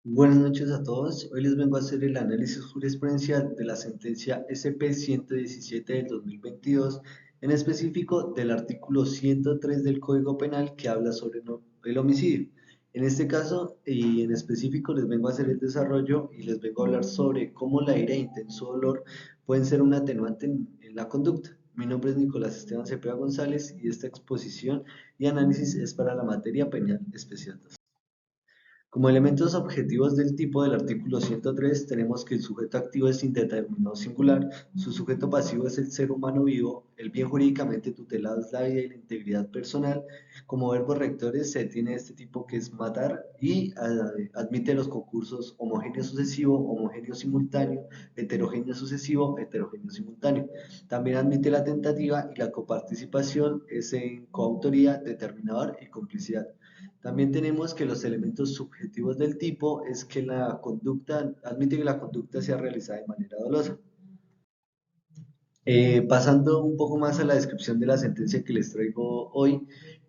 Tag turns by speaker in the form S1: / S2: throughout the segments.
S1: Buenas noches a todos. Hoy les vengo a hacer el análisis jurisprudencial de la sentencia SP-117 del 2022, en específico del artículo 103 del Código Penal que habla sobre el homicidio. En este caso y en específico les vengo a hacer el desarrollo y les vengo a hablar sobre cómo la ira e intenso dolor pueden ser un atenuante en la conducta. Mi nombre es Nicolás Esteban Cepeda González y esta exposición y análisis es para la materia penal especial. Como elementos objetivos del tipo del artículo 103, tenemos que el sujeto activo es indeterminado singular, su sujeto pasivo es el ser humano vivo, el bien jurídicamente tutelado es la vida y la integridad personal. Como verbos rectores se tiene este tipo que es matar y admite los concursos homogéneo sucesivo, homogéneo simultáneo, heterogéneo sucesivo, heterogéneo simultáneo. También admite la tentativa y la coparticipación es en coautoría, determinador y complicidad. También tenemos que los elementos subjetivos del tipo es que la conducta, admite que la conducta sea realizada de manera dolosa. Pasando un poco más a la descripción de la sentencia que les traigo hoy,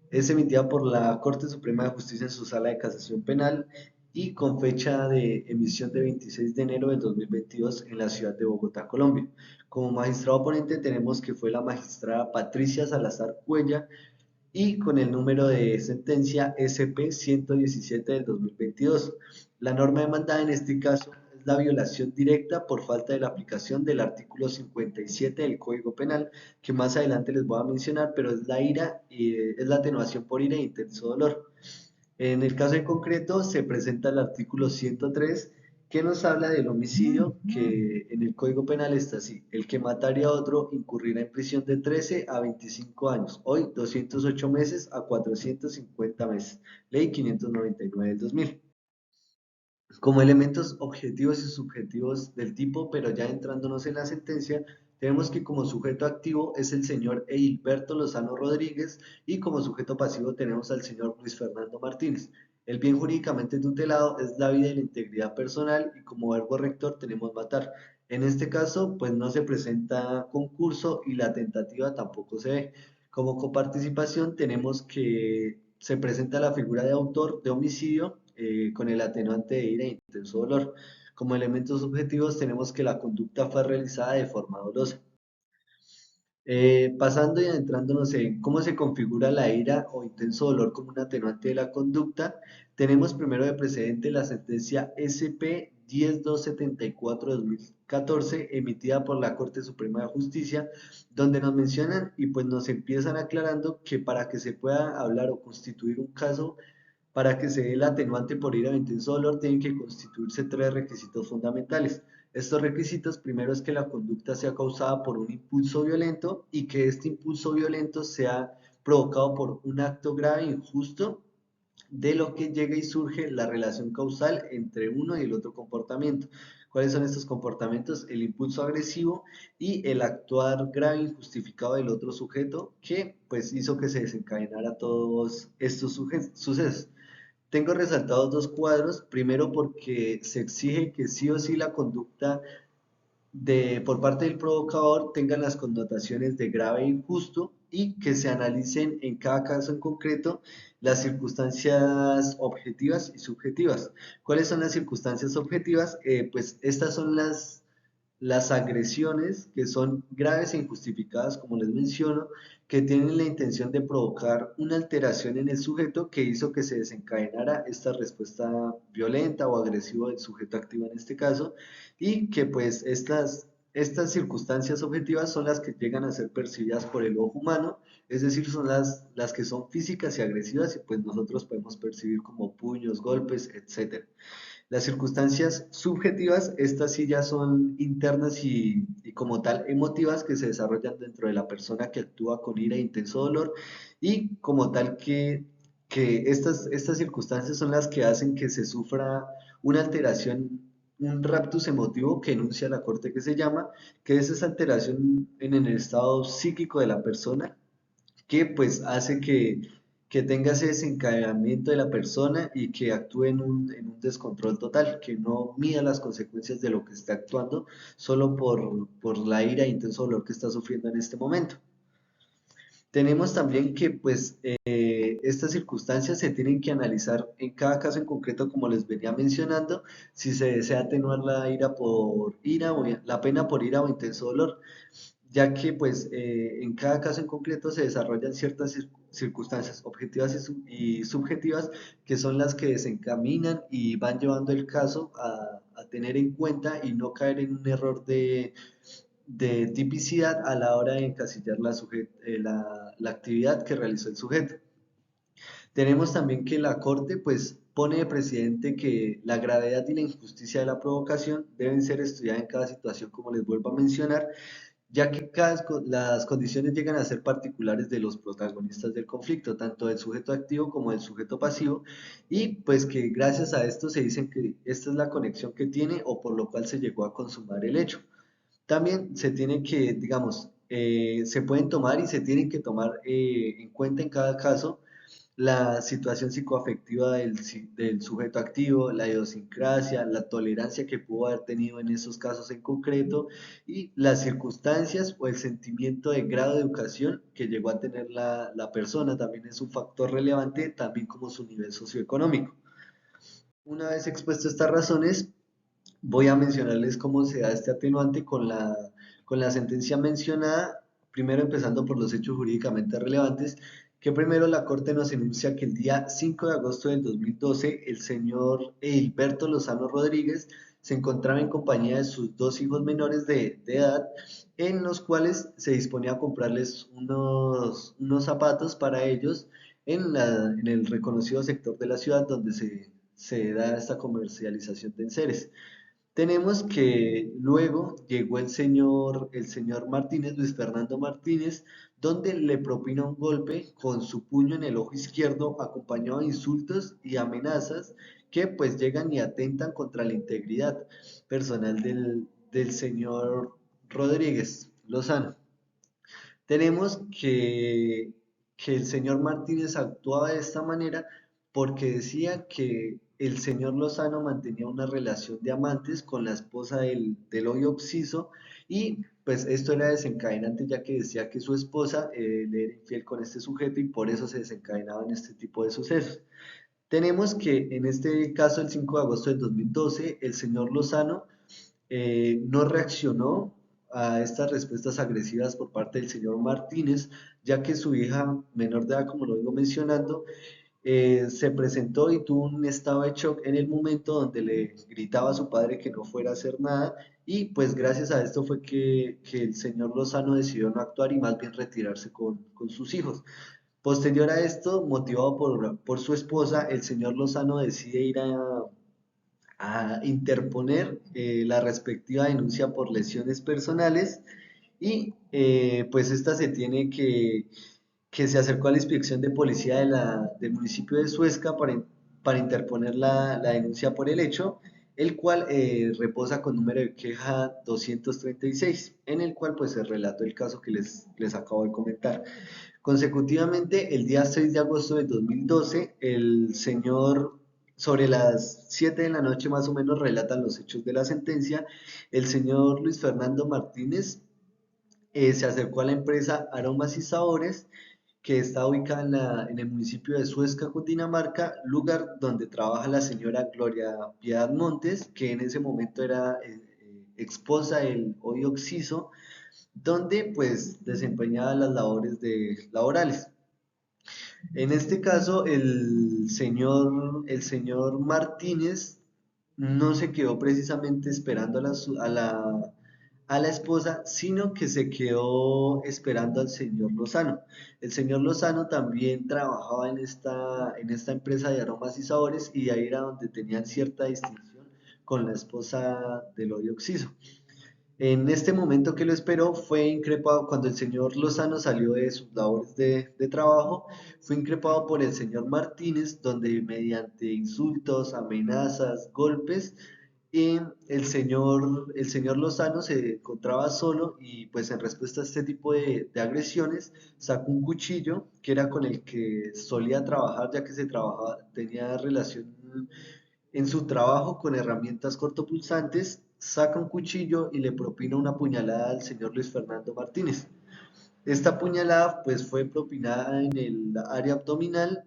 S1: es emitida por la Corte Suprema de Justicia en su sala de casación penal y con fecha de emisión de 26 de enero del 2022 en la ciudad de Bogotá, Colombia. Como magistrado ponente tenemos que fue la magistrada Patricia Salazar Cuella, y con el número de sentencia SP-117 del 2022. La norma demandada en este caso es la violación directa por falta de la aplicación del artículo 57 del Código Penal, que más adelante les voy a mencionar, pero es la ira y es la atenuación por ira e intenso dolor. En el caso en concreto se presenta el artículo 103 que nos habla del homicidio, que en el Código Penal está así: el que matare a otro incurrirá en prisión de 13 a 25 años, hoy 208 meses a 450 meses, ley 599 del 2000. Como elementos objetivos y subjetivos del tipo, pero ya entrándonos en la sentencia, tenemos que como sujeto activo es el señor Eilberto Lozano Rodríguez y como sujeto pasivo tenemos al señor Luis Fernando Martínez. El bien jurídicamente tutelado es la vida y la integridad personal y como verbo rector tenemos matar. En este caso, pues no se presenta concurso y la tentativa tampoco se ve. Como coparticipación tenemos que se presenta la figura de autor de homicidio con el atenuante de ira e intenso dolor. Como elementos objetivos tenemos que la conducta fue realizada de forma dolosa. Pasando y adentrándonos en cómo se configura la ira o intenso dolor como un atenuante de la conducta, tenemos primero de precedente la sentencia SP 10274-2014 emitida por la Corte Suprema de Justicia, donde nos mencionan y pues nos empiezan aclarando que para que se pueda hablar o constituir un caso, para que se dé el atenuante por ira o intenso dolor, tienen que constituirse tres requisitos fundamentales. Estos requisitos, primero es que la conducta sea causada por un impulso violento y que este impulso violento sea provocado por un acto grave e injusto, de lo que llega y surge la relación causal entre uno y el otro comportamiento. ¿Cuáles son estos comportamientos? El impulso agresivo y el actuar grave e injustificado del otro sujeto que pues hizo que se desencadenara todos estos sucesos. Tengo resaltados dos cuadros, primero porque se exige que sí o sí la conducta por parte del provocador tengan las connotaciones de grave e injusto y que se analicen en cada caso en concreto las circunstancias objetivas y subjetivas. ¿Cuáles son las circunstancias objetivas? Pues estas son las agresiones que son graves e injustificadas, como les menciono, que tienen la intención de provocar una alteración en el sujeto que hizo que se desencadenara esta respuesta violenta o agresiva del sujeto activo en este caso, y que pues estas circunstancias objetivas son las que llegan a ser percibidas por el ojo humano, es decir, son las que son físicas y agresivas y pues nosotros podemos percibir como puños, golpes, etcétera. Las circunstancias subjetivas, estas sí ya son internas y como tal emotivas que se desarrollan dentro de la persona que actúa con ira e intenso dolor y como tal que estas circunstancias son las que hacen que se sufra una alteración, un raptus emotivo que enuncia la corte que se llama, que es esa alteración en el estado psíquico de la persona que pues hace que tenga ese desencadenamiento de la persona y que actúe en un descontrol total, que no mida las consecuencias de lo que está actuando solo por la ira e intenso dolor que está sufriendo en este momento. Tenemos también que pues estas circunstancias se tienen que analizar en cada caso en concreto, como les venía mencionando, si se desea atenuar la ira por ira o la pena por ira o intenso dolor, ya que pues en cada caso en concreto se desarrollan ciertas circunstancias objetivas y subjetivas que son las que desencaminan y van llevando el caso a tener en cuenta y no caer en un error de tipicidad a la hora de encasillar la actividad que realizó el sujeto. Tenemos también que la Corte pues pone de precedente que la gravedad y la injusticia de la provocación deben ser estudiadas en cada situación, como les vuelvo a mencionar, ya que las condiciones llegan a ser particulares de los protagonistas del conflicto, tanto del sujeto activo como del sujeto pasivo, y pues que gracias a esto se dicen que esta es la conexión que tiene o por lo cual se llegó a consumar el hecho. También se tiene que, digamos, se pueden tomar y se tienen que tomar en cuenta en cada caso la situación psicoafectiva del sujeto activo, la idiosincrasia, la tolerancia que pudo haber tenido en esos casos en concreto y las circunstancias o el sentimiento de grado de educación que llegó a tener la persona también es un factor relevante, también como su nivel socioeconómico. Una vez expuesto estas razones, voy a mencionarles cómo se da este atenuante con la sentencia mencionada, primero empezando por los hechos jurídicamente relevantes, que primero la Corte nos enuncia que el día 5 de agosto del 2012 el señor Hilberto Lozano Rodríguez se encontraba en compañía de sus dos hijos menores de edad, en los cuales se disponía a comprarles unos zapatos para ellos en el reconocido sector de la ciudad donde se da esta comercialización de enseres. Tenemos que luego llegó el señor Martínez, Luis Fernando Martínez, donde le propina un golpe con su puño en el ojo izquierdo, acompañado de insultos y amenazas que pues llegan y atentan contra la integridad personal del señor Rodríguez Lozano. Tenemos que el señor Martínez actuaba de esta manera porque decía que el señor Lozano mantenía una relación de amantes con la esposa del hoy occiso y pues esto era desencadenante ya que decía que su esposa le era infiel con este sujeto y por eso se desencadenaban este tipo de sucesos. Tenemos que en este caso, el 5 de agosto del 2012, el señor Lozano no reaccionó a estas respuestas agresivas por parte del señor Martínez, ya que su hija menor de edad, como lo vengo mencionando, se presentó y tuvo un estado de shock en el momento donde le gritaba a su padre que no fuera a hacer nada y pues gracias a esto fue que el señor Lozano decidió no actuar y más bien retirarse con sus hijos. Posterior a esto, motivado por su esposa, el señor Lozano decide ir a interponer la respectiva denuncia por lesiones personales y pues esta se tiene que se acercó a la inspección de policía del municipio de Suezca para interponer la denuncia por el hecho, el cual reposa con número de queja 236, en el cual pues se relató el caso que les acabo de comentar. Consecutivamente, el día 6 de agosto de 2012, el señor, sobre las 7 de la noche más o menos, relatan los hechos de la sentencia. El señor Luis Fernando Martínez se acercó a la empresa Aromas y Sabores, que está ubicada en el municipio de Suezca, Cundinamarca, lugar donde trabaja la señora Gloria Piedad Montes, que en ese momento era esposa del hoy occiso, donde pues desempeñaba las labores laborales. En este caso, el señor Martínez no se quedó precisamente esperando a la esposa, sino que se quedó esperando al señor Lozano. El señor Lozano también trabajaba en esta empresa de aromas y sabores y ahí era donde tenían cierta distinción con la esposa del hoy occiso. En este momento que lo esperó, fue increpado cuando el señor Lozano salió de sus labores de trabajo, fue increpado por el señor Martínez, donde mediante insultos, amenazas, golpes, el señor Lozano se encontraba solo y pues en respuesta a este tipo de agresiones sacó un cuchillo que era con el que solía trabajar ya que tenía relación en su trabajo con herramientas cortopulsantes, saca un cuchillo y le propina una puñalada al señor Luis Fernando Martínez. Esta puñalada pues fue propinada en el área abdominal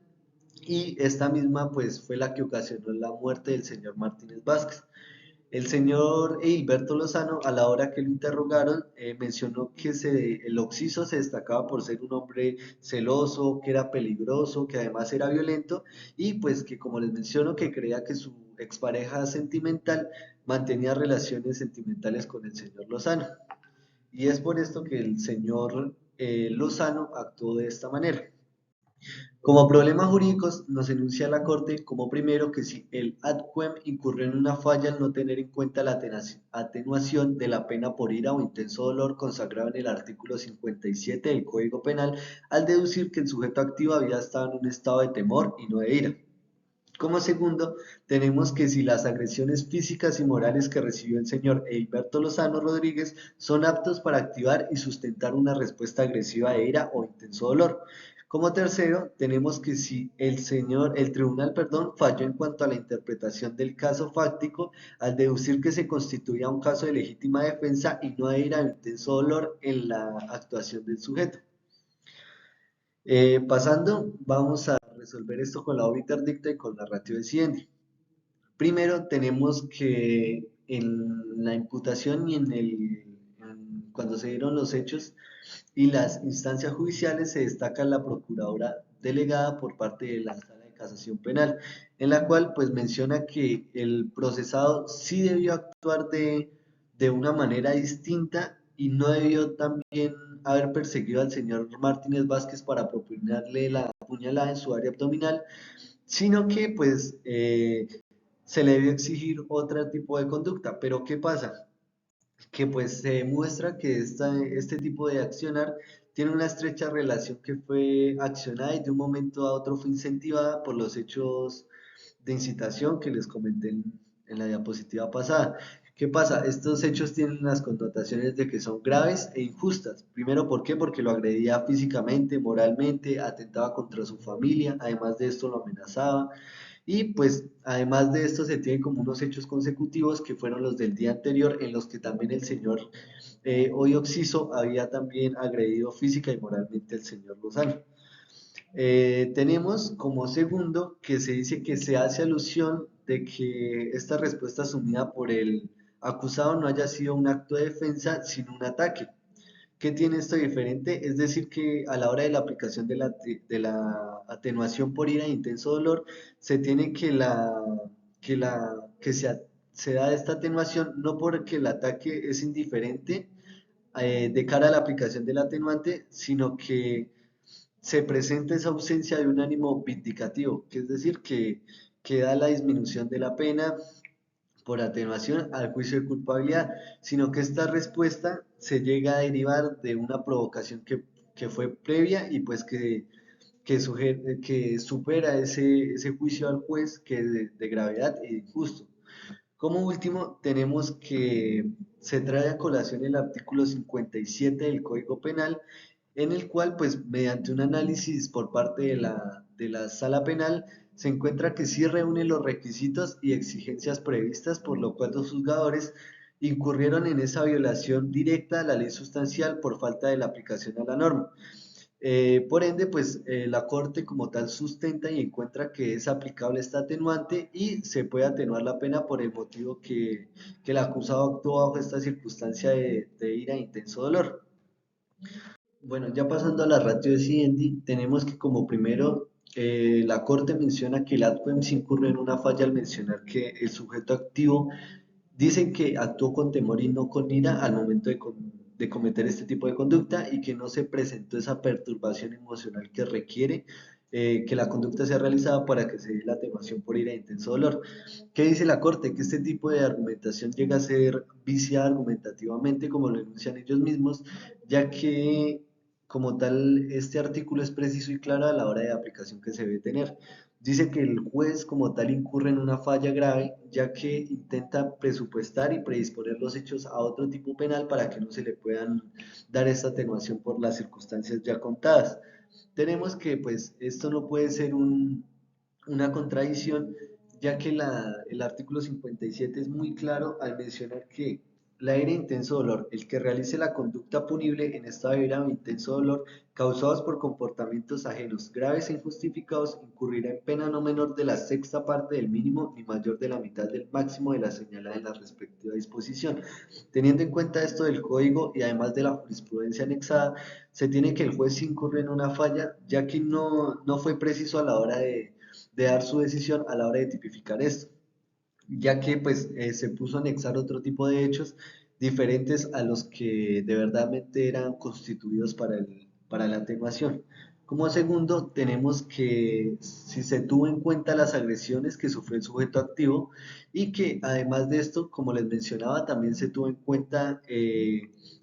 S1: y esta misma pues fue la que ocasionó la muerte del señor Martínez Vázquez. El señor Hilberto Lozano, a la hora que lo interrogaron, mencionó que el occiso se destacaba por ser un hombre celoso, que era peligroso, que además era violento y pues que como les menciono que creía que su expareja sentimental mantenía relaciones sentimentales con el señor Lozano. Y es por esto que el señor Lozano actuó de esta manera. Como problemas jurídicos, nos enuncia la Corte como primero que si el ad quem incurrió en una falla al no tener en cuenta la atenuación de la pena por ira o intenso dolor consagrado en el artículo 57 del Código Penal, al deducir que el sujeto activo había estado en un estado de temor y no de ira. Como segundo, tenemos que si las agresiones físicas y morales que recibió el señor Hilberto Lozano Rodríguez son aptos para activar y sustentar una respuesta agresiva de ira o intenso dolor. Como tercero, tenemos que si el tribunal, perdón, falló en cuanto a la interpretación del caso fáctico al deducir que se constituía un caso de legítima defensa y no de ira o intenso dolor en la actuación del sujeto. Pasando, vamos a resolver esto con la obiter dicta y con la ratio decidendi. Primero tenemos que en la imputación y cuando se dieron los hechos y las instancias judiciales se destaca la procuradora delegada por parte de la Sala de Casación Penal, en la cual pues menciona que el procesado sí debió actuar de una manera distinta y no debió también haber perseguido al señor Martínez Vázquez para propinarle la puñalada en su área abdominal, sino que pues se le debió exigir otro tipo de conducta. Pero ¿qué pasa? Que pues se demuestra que este tipo de accionar tiene una estrecha relación que fue accionada y de un momento a otro fue incentivada por los hechos de incitación que les comenté en la diapositiva pasada. ¿Qué pasa? Estos hechos tienen las connotaciones de que son graves e injustas. Primero, ¿por qué? Porque lo agredía físicamente, moralmente, atentaba contra su familia, además de esto lo amenazaba, y pues además de esto se tienen como unos hechos consecutivos que fueron los del día anterior en los que también el señor hoy Oxiso había también agredido física y moralmente al señor Lozano. Tenemos como segundo que se dice que se hace alusión de que esta respuesta asumida por el acusado no haya sido un acto de defensa sino un ataque. ¿Qué tiene esto diferente? Es decir, que a la hora de la aplicación de la atenuación por ira e intenso dolor, se tiene que se da esta atenuación no porque el ataque es indiferente de cara a la aplicación del atenuante, sino que se presenta esa ausencia de un ánimo vindicativo, que es decir, que da la disminución de la pena por atenuación al juicio de culpabilidad, sino que esta respuesta se llega a derivar de una provocación que fue previa y pues que supera ese juicio al juez que es de gravedad e injusto. Como último, tenemos que se trae a colación el artículo 57 del Código Penal, en el cual, pues, mediante un análisis por parte de la Sala Penal, se encuentra que sí reúne los requisitos y exigencias previstas, por lo cual los juzgadores incurrieron en esa violación directa a la ley sustancial por falta de la aplicación a la norma. Por ende, pues la Corte como tal sustenta y encuentra que es aplicable esta atenuante y se puede atenuar la pena por el motivo que el acusado actuó bajo esta circunstancia de ira e intenso dolor. Bueno, ya pasando a la ratio decidendi, tenemos que como primero la Corte menciona que el ADQUEM se incurre en una falla al mencionar que el sujeto activo dice que actuó con temor y no con ira al momento de cometer este tipo de conducta y que no se presentó esa perturbación emocional que requiere que la conducta sea realizada para que se dé la atenuación por ira e intenso dolor. ¿Qué dice la Corte? Que este tipo de argumentación llega a ser viciada argumentativamente, como lo denuncian ellos mismos, ya que como tal este artículo es preciso y claro a la hora de aplicación que se debe tener. Dice que el juez como tal incurre en una falla grave, ya que intenta presupuestar y predisponer los hechos a otro tipo penal para que no se le puedan dar esta atenuación por las circunstancias ya contadas. Tenemos que pues esto no puede ser una contradicción, ya que el artículo 57 es muy claro al mencionar que La ira e intenso dolor. El que realice la conducta punible en estado de ira o intenso dolor causados por comportamientos ajenos, graves e injustificados, incurrirá en pena no menor de la sexta parte del mínimo ni mayor de la mitad del máximo de la señalada en la respectiva disposición. Teniendo en cuenta esto del código y además de la jurisprudencia anexada, se tiene que el juez incurre en una falla, ya que no fue preciso a la hora de dar su decisión a la hora de tipificar esto, ya que pues se puso a anexar otro tipo de hechos diferentes a los que de verdadmente eran constituidos para la atenuación. Como segundo, tenemos que si se tuvo en cuenta las agresiones que sufrió el sujeto activo y que además de esto, como les mencionaba, también se tuvo en cuenta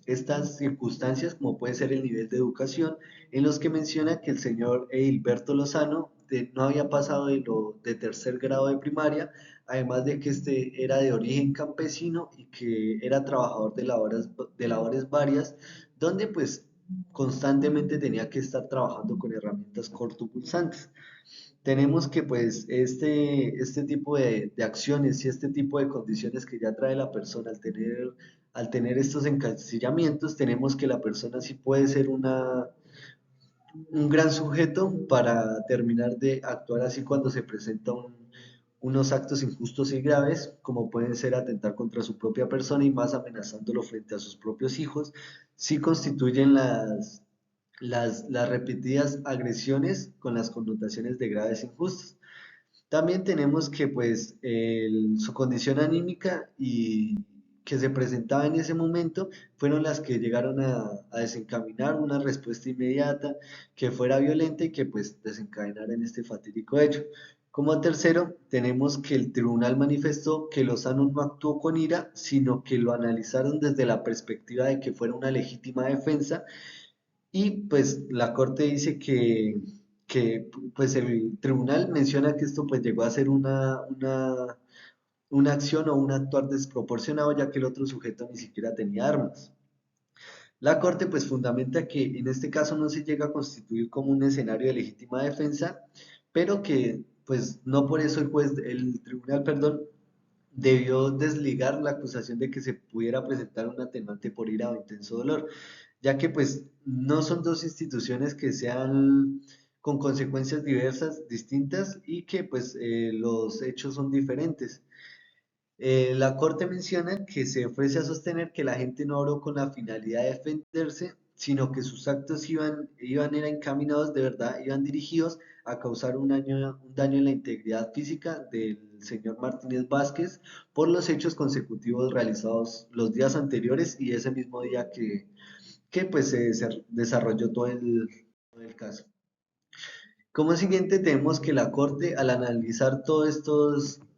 S1: estas circunstancias como puede ser el nivel de educación, en los que menciona que el señor Edilberto Lozano no había pasado de tercer grado de primaria, además de que este era de origen campesino y que era trabajador de labores varias, donde pues constantemente tenía que estar trabajando con herramientas cortopulsantes. Tenemos que pues este tipo de acciones y este tipo de condiciones que ya trae la persona al tener estos encasillamientos, tenemos que la persona sí puede ser un gran sujeto para terminar de actuar así cuando se presenta unos actos injustos y graves, como pueden ser atentar contra su propia persona y más amenazándolo frente a sus propios hijos, si constituyen las repetidas agresiones con las connotaciones de graves e injustos. También tenemos que pues su condición anímica y que se presentaba en ese momento fueron las que llegaron a desencaminar una respuesta inmediata que fuera violenta y que pues desencadenara en este fatídico hecho. Como tercero, tenemos que el tribunal manifestó que Lozano no actuó con ira, sino que lo analizaron desde la perspectiva de que fuera una legítima defensa y pues la corte dice que pues el tribunal menciona que esto pues llegó a ser una acción o un actuar desproporcionado ya que el otro sujeto ni siquiera tenía armas. La corte pues fundamenta que en este caso no se llega a constituir como un escenario de legítima defensa, pero que pues no por eso el tribunal, perdón, debió desligar la acusación de que se pudiera presentar un atenuante por ira o intenso dolor, ya que pues no son dos instituciones que sean con consecuencias diversas, distintas y que pues los hechos son diferentes. La Corte menciona que se ofrece a sostener que la gente no obró con la finalidad de defenderse, sino que sus actos iban era encaminados de verdad, iban dirigidos a causar un daño en la integridad física del señor Martínez Vázquez por los hechos consecutivos realizados los días anteriores y ese mismo día que pues se desarrolló todo el caso. Como siguiente tenemos que la Corte, al analizar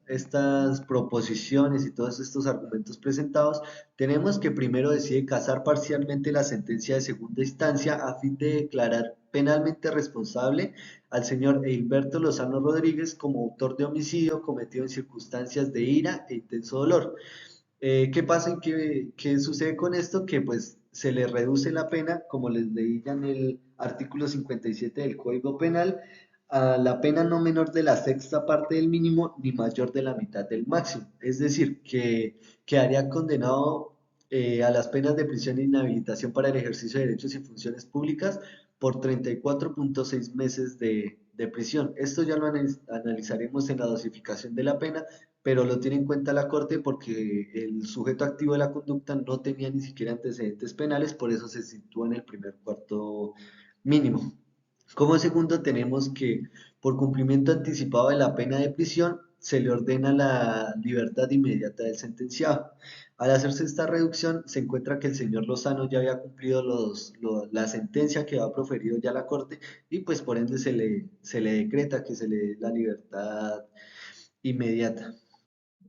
S1: estas proposiciones y todos estos argumentos presentados, tenemos que primero decide casar parcialmente la sentencia de segunda instancia a fin de declarar penalmente responsable al señor Hilberto Lozano Rodríguez como autor de homicidio cometido en circunstancias de ira e intenso dolor. ¿Qué pasa? ¿Qué sucede con esto? Que pues se le reduce la pena, como les leí ya en el artículo 57 del Código Penal, a la pena no menor de la sexta parte del mínimo ni mayor de la mitad del máximo. Es decir, que quedaría condenado a las penas de prisión e inhabilitación para el ejercicio de derechos y funciones públicas por 34,6 meses de prisión. Esto ya lo analizaremos en la dosificación de la pena, pero lo tiene en cuenta la Corte porque el sujeto activo de la conducta no tenía ni siquiera antecedentes penales, por eso se sitúa en el primer cuarto mínimo. Como segundo, tenemos que por cumplimiento anticipado de la pena de prisión se le ordena la libertad inmediata del sentenciado. Al hacerse esta reducción, se encuentra que el señor Lozano ya había cumplido la sentencia que había proferido ya la Corte y pues por ende se le decreta que se le dé la libertad inmediata.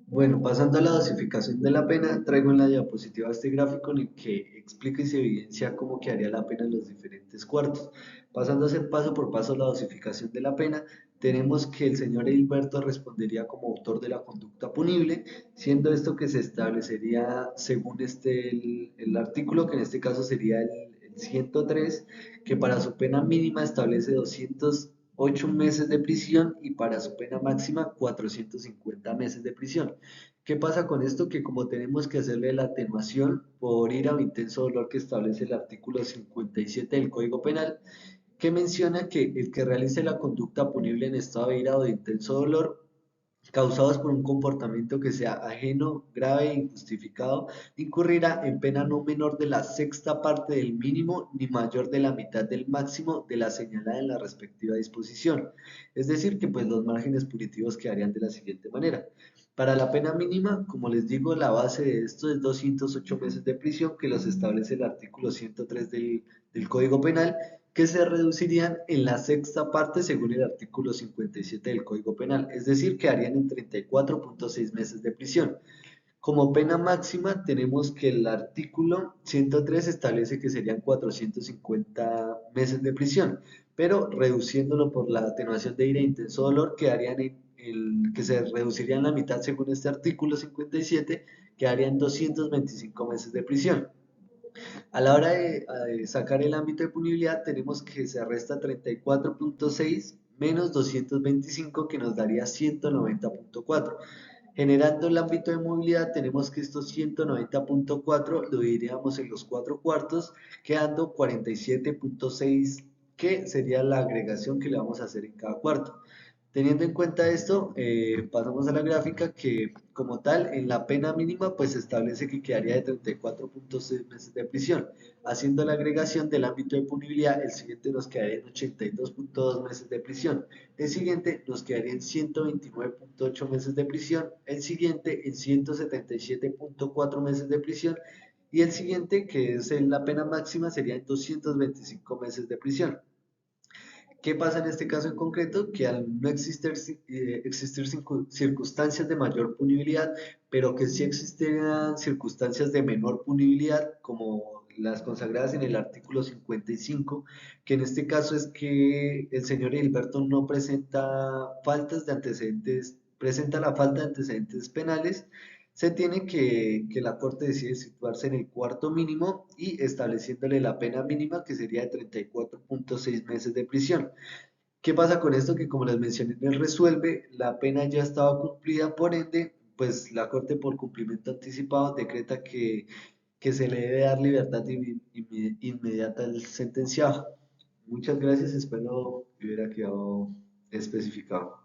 S1: Bueno, pasando a la dosificación de la pena, traigo en la diapositiva este gráfico en el que explica y se evidencia cómo quedaría la pena en los diferentes cuartos. Pasando a hacer paso por paso la dosificación de la pena, tenemos que el señor Hilberto respondería como autor de la conducta punible, siendo esto que se establecería según el artículo, que en este caso sería el 103, que para su pena mínima establece 200 8 meses de prisión y para su pena máxima 450 meses de prisión. ¿Qué pasa con esto? Que como tenemos que hacerle la atenuación por ira o intenso dolor que establece el artículo 57 del Código Penal, que menciona que el que realice la conducta punible en estado de ira o de intenso dolor causados por un comportamiento que sea ajeno, grave e injustificado, incurrirá en pena no menor de la sexta parte del mínimo ni mayor de la mitad del máximo de la señalada en la respectiva disposición. Es decir, que pues los márgenes punitivos quedarían de la siguiente manera. Para la pena mínima, como les digo, la base de esto es 208 meses de prisión, que los establece el artículo 103 del Código Penal, que se reducirían en la sexta parte según el artículo 57 del Código Penal, es decir, quedarían en 34.6 meses de prisión. Como pena máxima tenemos que el artículo 103 establece que serían 450 meses de prisión, pero reduciéndolo por la atenuación de ira e intenso dolor quedarían que se reducirían la mitad según este artículo 57, quedarían 225 meses de prisión. A la hora de sacar el ámbito de punibilidad, tenemos que se resta 34.6 menos 225, que nos daría 190.4. Generando el ámbito de movilidad, tenemos que estos 190.4 lo dividiríamos en los 4 cuartos, quedando 47.6, que sería la agregación que le vamos a hacer en cada cuarto. Teniendo en cuenta esto, pasamos a la gráfica que como tal en la pena mínima pues se establece que quedaría de 34.6 meses de prisión. Haciendo la agregación del ámbito de punibilidad, el siguiente nos quedaría en 82.2 meses de prisión. El siguiente nos quedaría en 129.8 meses de prisión. El siguiente en 177.4 meses de prisión. Y el siguiente, que es la pena máxima, sería en 225 meses de prisión. ¿Qué pasa en este caso en concreto? Que al no existir circunstancias de mayor punibilidad, pero que sí existieran circunstancias de menor punibilidad, como las consagradas en el artículo 55, que en este caso es que el señor Gilberto no presenta faltas de antecedentes, presenta la falta de antecedentes penales, se tiene que la Corte decide situarse en el cuarto mínimo y estableciéndole la pena mínima, que sería de 34.6 meses de prisión. ¿Qué pasa con esto? Que como les mencioné en el resuelve, la pena ya estaba cumplida, por ende, pues la Corte por cumplimiento anticipado decreta que se le debe dar libertad inmediata al sentenciado. Muchas gracias, espero que hubiera quedado especificado.